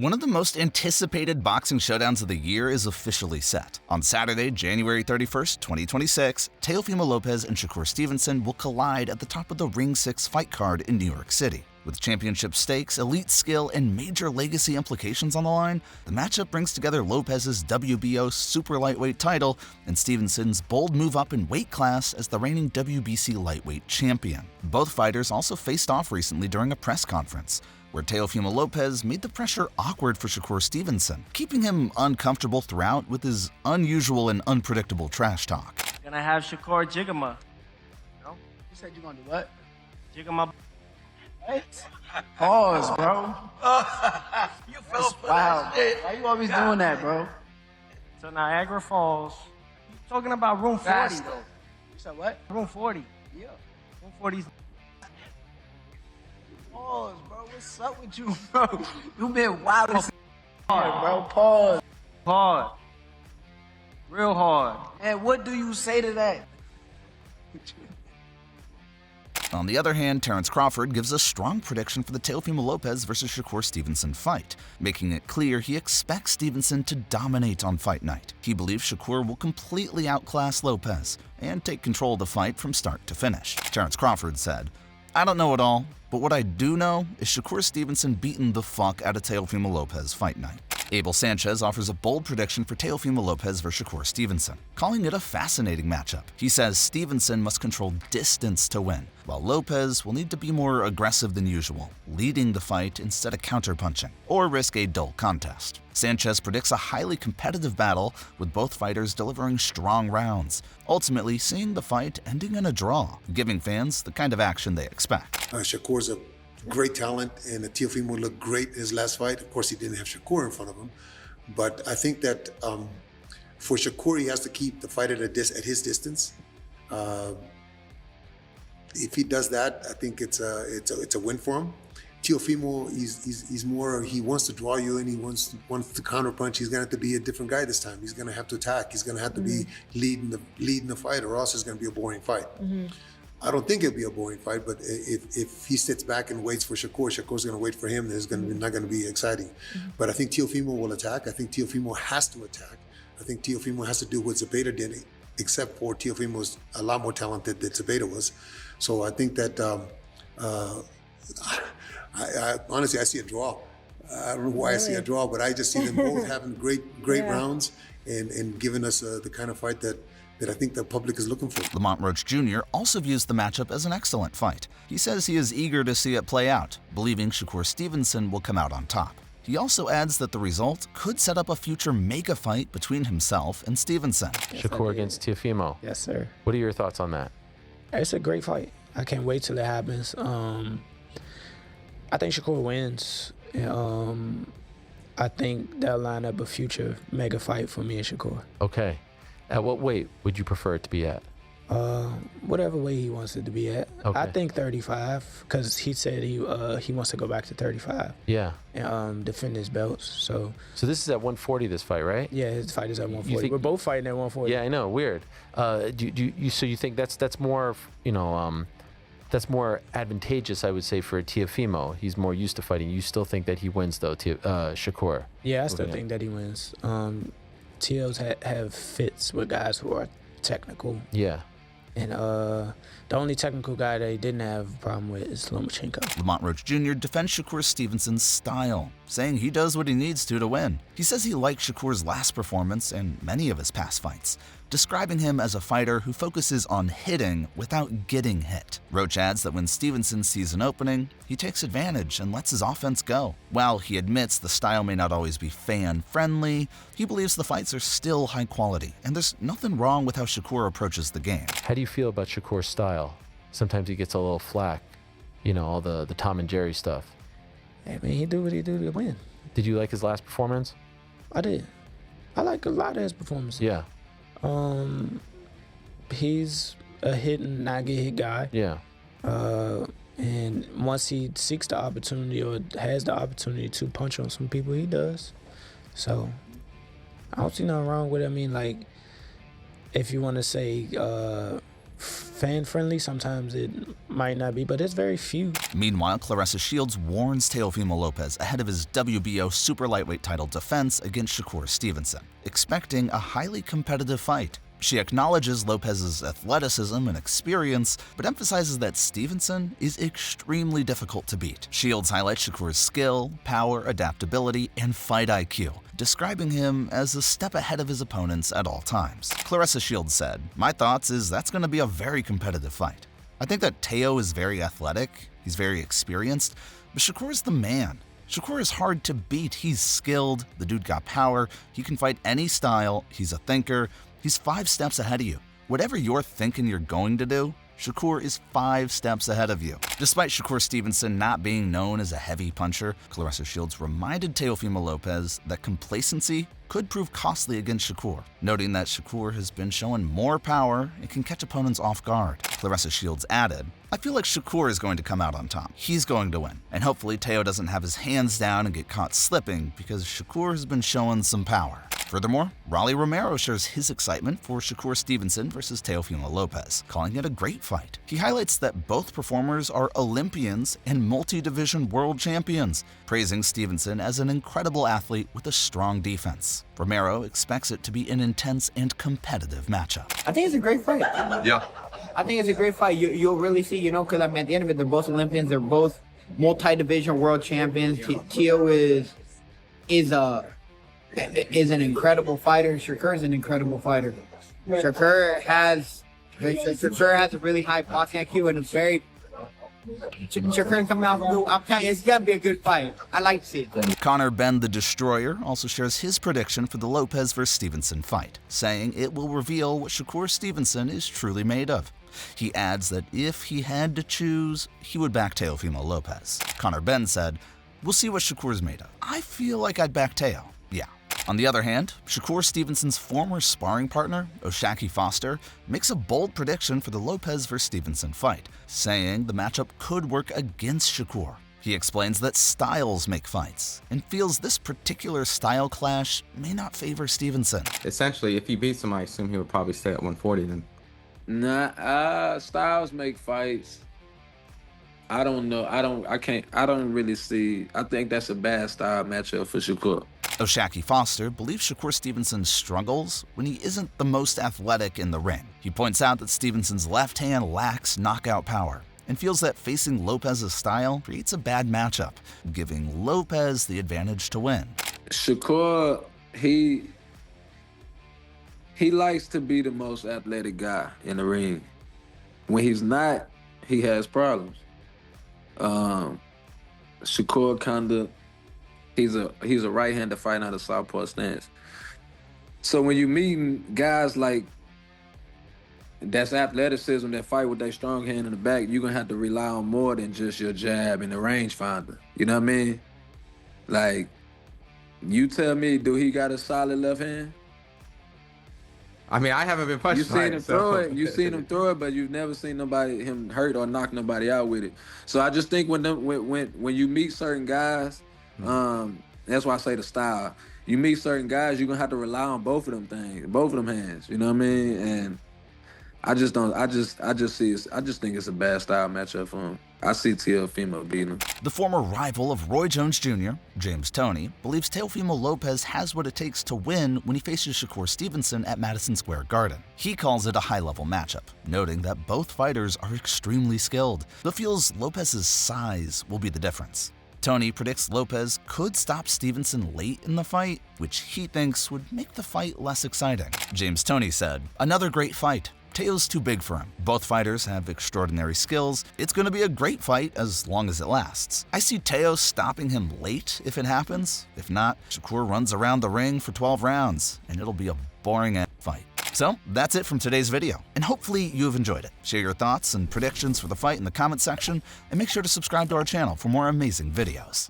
One of the most anticipated boxing showdowns of the year is officially set. On Saturday, January 31st, 2026, Teofimo Lopez and Shakur Stevenson will collide at the top of the Ring 6 fight card in New York City. With championship stakes, elite skill, and major legacy implications on the line, the matchup brings together Lopez's WBO super lightweight title and Stevenson's bold move up in weight class as the reigning WBC lightweight champion. Both fighters also faced off recently during a press conference, where Teofimo Lopez made the pressure awkward for Shakur Stevenson, keeping him uncomfortable throughout with his unusual and unpredictable trash talk. Gonna have Shakur Jigama. You said you're gonna do what? Jigama. What? Pause, bro. You fell for Wow. that shit. Why you always doing that, bro? So Niagara Falls. You talking about room 40 Fast. though? You said what? Room 40. Yeah. Room 40's. Pause, bro. What's up with you, bro? You been wild as hard, bro. Pause. Hard. Real hard. And what do you say to that? On the other hand, Terence Crawford gives a strong prediction for the Teofimo Lopez versus Shakur Stevenson fight, making it clear he expects Stevenson to dominate on fight night. He believes Shakur will completely outclass Lopez and take control of the fight from start to finish. Terence Crawford said, "I don't know it all, but what I do know is Shakur Stevenson beating the fuck out of Teofimo Lopez fight night." Abel Sanchez offers a bold prediction for Teofimo Lopez versus Shakur Stevenson, calling it a fascinating matchup. He says Stevenson must control distance to win, while Lopez will need to be more aggressive than usual, leading the fight instead of counterpunching, or risk a dull contest. Sanchez predicts a highly competitive battle, with both fighters delivering strong rounds, ultimately seeing the fight ending in a draw, giving fans the kind of action they expect. Shakur's a great talent, and Teofimo looked great in his last fight. Of course, he didn't have Shakur in front of him, but I think that for Shakur, he has to keep the fight at his distance. If he does that, I think it's a win for him. Teofimo, he's more, he wants to draw you in, he wants to counterpunch. He's gonna have to be a different guy this time. He's gonna have to attack. He's gonna have to be leading the fight, or else it's gonna be a boring fight. I don't think it'll be a boring fight, but if he sits back and waits for Shakur's going to wait for him, then it's not going to be exciting. But I think Teofimo will attack. I think Teofimo has to attack. I think Teofimo has to do what Zepeda did, except for Teofimo's a lot more talented than Zepeda was. So I think that, I honestly, I see a draw. I don't know why I see a draw, but I just see them both having great rounds and giving us the kind of fight that I think the public is looking for. Lamont Roach Jr. also views the matchup as an excellent fight. He says he is eager to see it play out, believing Shakur Stevenson will come out on top. He also adds that the result could set up a future mega fight between himself and Stevenson. Shakur against Teofimo. Yes, sir. What are your thoughts on that? It's a great fight. I can't wait till it happens. I think Shakur wins. I think that'll line up a future mega fight for me and Shakur. Okay. At what weight would you prefer it to be at? Whatever weight he wants it to be at. Okay. I think 35, because he said he wants to go back to 35. Yeah. And defend his belts. So this is at 140, this fight, right? yeah, his fight is at 140. We're both fighting at 140. Yeah, I know. Weird. So you think that's more, that's more advantageous, I would say, for Teofimo. He's more used to fighting. You still think that he wins, though, Shakur? Yeah, I still think that he wins. Teos have fits with guys who are technical. Yeah. And the only technical guy that he didn't have a problem with is Lomachenko. Lamont Roach Jr. defends Shakur Stevenson's style, saying he does what he needs to win. He says he liked Shakur's last performance and many of his past fights, describing him as a fighter who focuses on hitting without getting hit. Roach adds that when Stevenson sees an opening, he takes advantage and lets his offense go. While he admits the style may not always be fan-friendly, he believes the fights are still high quality, and there's nothing wrong with how Shakur approaches the game. How do you feel about Shakur's style? Sometimes he gets a little flack, all the Tom and Jerry stuff. Hey, man, he do what he do to win. Did you like his last performance? I did. I like a lot of his performances. Yeah. He's a hit and not get hit guy. Yeah. And once he seeks the opportunity or has the opportunity to punch on some people, he does. So I don't see nothing wrong with it. I mean, like, if you want to say fan friendly. Sometimes it might not be, but it's very few. Meanwhile, Claressa Shields warns Teofimo Lopez ahead of his WBO super lightweight title defense against Shakur Stevenson, expecting a highly competitive fight. She acknowledges Lopez's athleticism and experience, but emphasizes that Stevenson is extremely difficult to beat. Shields highlights Shakur's skill, power, adaptability, and fight IQ, describing him as a step ahead of his opponents at all times. Claressa Shields said, "My thoughts is that's going to be a very competitive fight. I think that Teo is very athletic, he's very experienced, but Shakur's the man. Shakur is hard to beat. He's skilled, the dude got power, he can fight any style, he's a thinker. He's 5 steps ahead of you. Whatever you're thinking you're going to do, Shakur is 5 steps ahead of you." Despite Shakur Stevenson not being known as a heavy puncher, Claressa Shields reminded Teofimo Lopez that complacency could prove costly against Shakur, noting that Shakur has been showing more power and can catch opponents off guard. Claressa Shields added, "I feel like Shakur is going to come out on top. He's going to win, and hopefully Teo doesn't have his hands down and get caught slipping because Shakur has been showing some power." Furthermore, Rolly Romero shares his excitement for Shakur Stevenson versus Teofimo Lopez, calling it a great fight. He highlights that both performers are Olympians and multi-division world champions, praising Stevenson as an incredible athlete with a strong defense. Romero expects it to be an intense and competitive matchup. I think it's a great fight. Yeah. I think it's a great fight. You'll really see, because I mean, at the end of it, they're both Olympians. They're both multi-division world champions. Teo is an incredible fighter. Shakur is an incredible fighter. Shakur has a really high boxing IQ, and it's very. Shakur coming out. I'm telling you, it's gonna be a good fight. I like to see it. Connor Ben the Destroyer also shares his prediction for the Lopez vs. Stevenson fight, saying it will reveal what Shakur Stevenson is truly made of. He adds that if he had to choose, he would back Teofimo Lopez. Connor Ben said, "We'll see what Shakur's made of. I feel like I'd back Teo. Yeah." On the other hand, Shakur Stevenson's former sparring partner, Shakur Foster, makes a bold prediction for the Lopez vs. Stevenson fight, saying the matchup could work against Shakur. He explains that styles make fights, and feels this particular style clash may not favor Stevenson. Essentially, if he beats him, I assume he would probably stay at 140 then. Nah, styles make fights. I don't know. I don't really see. I think that's a bad style matchup for Shakur. Shakur Foster believes Shakur Stevenson struggles when he isn't the most athletic in the ring. He points out that Stevenson's left hand lacks knockout power and feels that facing Lopez's style creates a bad matchup, giving Lopez the advantage to win. Shakur, he likes to be the most athletic guy in the ring. When he's not, he has problems. Shakur kinda, he's a right-hander fighting out of southpaw stance. So when you meet guys like that's athleticism that fight with their strong hand in the back, you're gonna have to rely on more than just your jab and the rangefinder. You know what I mean? Like, you tell me, do he got a solid left hand? I mean, I haven't been punched. You seen him throw it. You seen him throw it, but you've never seen him hurt or knock nobody out with it. So I just think when you meet certain guys, that's why I say the style. You meet certain guys, you're gonna have to rely on both of them things, both of them hands. You know what I mean? And I just think it's a bad style matchup for him. I see Teofimo beating him. The former rival of Roy Jones Jr., James Toney, believes Teofimo Lopez has what it takes to win when he faces Shakur Stevenson at Madison Square Garden. He calls it a high-level matchup, noting that both fighters are extremely skilled, but feels Lopez's size will be the difference. Toney predicts Lopez could stop Stevenson late in the fight, which he thinks would make the fight less exciting. James Toney said, "Another great fight. Teo's too big for him. Both fighters have extraordinary skills. It's going to be a great fight as long as it lasts. I see Teo stopping him late if it happens. If not, Shakur runs around the ring for 12 rounds, and it'll be a boring fight." So that's it from today's video, and hopefully you've enjoyed it. Share your thoughts and predictions for the fight in the comment section, and make sure to subscribe to our channel for more amazing videos.